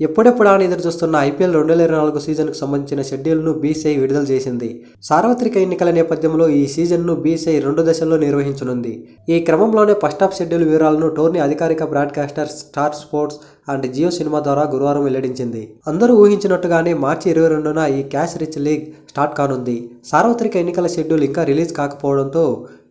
ఎప్పుడెప్పుడా అని ఎదురు చూస్తున్న ఐపీఎల్ 2024 సీజన్కు సంబంధించిన షెడ్యూల్ను బీసీఐ విడుదల చేసింది. సార్వత్రిక ఎన్నికల నేపథ్యంలో ఈ సీజన్ను బీసీఐ 2 దశల్లో నిర్వహించనుంది. ఈ క్రమంలోనే ఫస్ట్ హాఫ్ షెడ్యూల్ వివరాలను టోర్నీ అధికారిక broadcaster Star Sports and Jio Cinema ద్వారా గురువారం వెల్లడించింది. అందరూ ఊహించినట్టుగానే మార్చి 22న ఈ క్యాష్ రిచ్ లీగ్ స్టార్ట్ కానుంది. సార్వత్రిక ఎన్నికల షెడ్యూల్ ఇంకా రిలీజ్ కాకపోవడంతో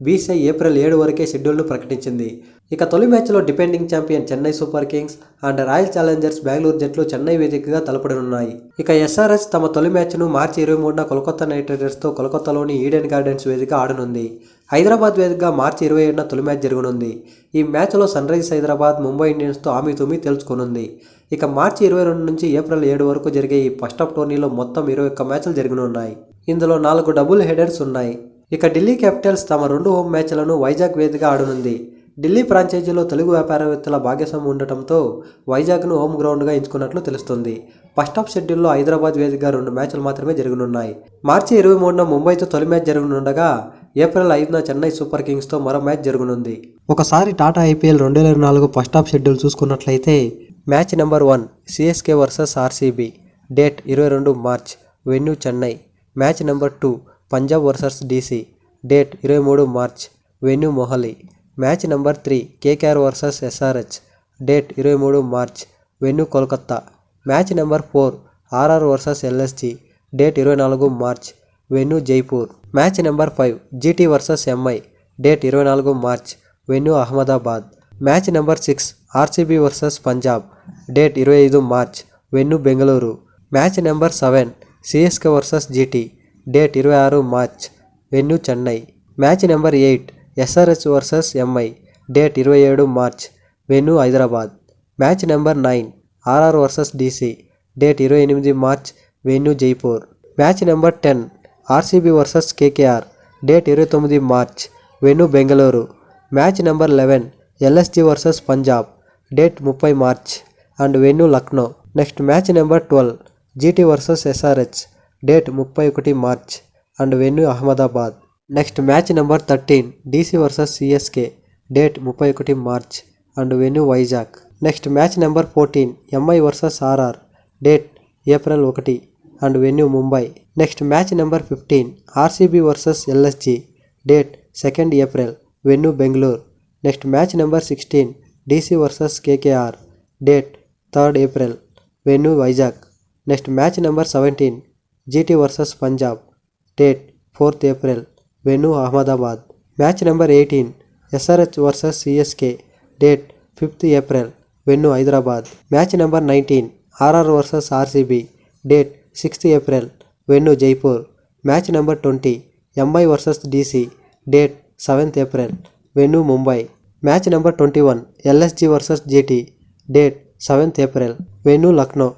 బీసీఐ ఏప్రిల్ 7 వరకే షెడ్యూల్ను ప్రకటించింది. ఇక తొలి మ్యాచ్లో defending champion Chennai super Kings and royal Challengers Bengaluru జట్లు చెన్నై వేదికగా తలపడనున్నాయి. ఇక ఎస్ఆర్హెచ్ తమ తొలి మ్యాచ్ను మార్చి 23న కోల్కతా నైట్ రైడర్స్తో కోల్కతాలోని ఈడెన్ గార్డెన్స్ వేదిక ఆడనుంది. హైదరాబాద్ వేదికగా మార్చి 27న తొలి మ్యాచ్ జరగనుంది. ఈ మ్యాచ్లో సన్ రైజర్స్ హైదరాబాద్ ముంబై ఇండియన్స్తో ఆమీతుమీ తేల్చుకోనుంది. ఇక మార్చి 22 నుంచి ఏప్రిల్ 7 వరకు జరిగే ఈ ఫస్ట్ హాఫ్ టోర్నీలో మొత్తం 21 మ్యాచ్లు జరగనున్నాయి. ఇందులో 4 డబుల్ హెడర్స్ ఉన్నాయి. ఇక ఢిల్లీ క్యాపిటల్స్ తమ 2 హోమ్ మ్యాచ్లను వైజాగ్ వేదికగా ఆడనుంది. ఢిల్లీ ఫ్రాంచైజీలో తెలుగు వ్యాపారవేత్తల భాగస్వామ్యం ఉండటంతో వైజాగ్ను హోమ్ గ్రౌండ్గా ఎంచుకున్నట్లు తెలుస్తుంది. ఫస్ట్ హాఫ్ షెడ్యూల్లో హైదరాబాద్ వేదికగా 2 మ్యాచ్లు మాత్రమే జరగనున్నాయి. మార్చి 23న ముంబైతో తొలి మ్యాచ్ జరగనుండగా ఏప్రిల్ 5న చెన్నై సూపర్ కింగ్స్తో మరో మ్యాచ్ జరగనుంది. ఒకసారి Tata IPL 2024 first half schedule చూసుకున్నట్లయితే match number 1 CSK versus RCB, date 22 March, venue Chennai. Match number 2 Punjab versus DC, date 23 March, venue Mohali. Match number 3 KKR versus SRH, date 23 March, venue Kolkata. Match number 4 RR versus LSG, date 24 March, venue Jaipur. Match number 5 GT versus MI, date 24 March, venue Ahmedabad. Match number 6 RCB versus Punjab, date 25 March, venue Bengaluru. Match number 7 CSK versus GT, date 26 March, venue Chennai. Match number 8 SRH versus MI, date 27 March, venue Hyderabad. Match number 9 RR versus DC, date 28 March, venue Jaipur. Match number 10 RCB versus KKR, date 29 March, venue Bengaluru. Match number 11 LSG versus Punjab, date 30 March and venue Lucknow. Next match number 12 GT versus SRH, date 31 March and venue Ahmedabad. Next match number 13 DC versus CSK, date 31 March and venue Vizag. Next match number 14 MI versus RR, date April 1 and venue Mumbai. Next match number 15 RCB versus LSG, date 2 April, venue Bengaluru. Next match number 16 DC versus KKR, date 3 April, venue Vizag. Next match number 17 GT versus Punjab, date 4 April, venue Ahmedabad. Match number 18 SRH versus CSK, date 5 April, venue Hyderabad. Match number 19 RR versus RCB, date 6 April, venue Jaipur. Match number 20 MI versus DC, date 7 April, venue Mumbai. Match number 21 LSG versus GT, date 7 April, venue Lucknow.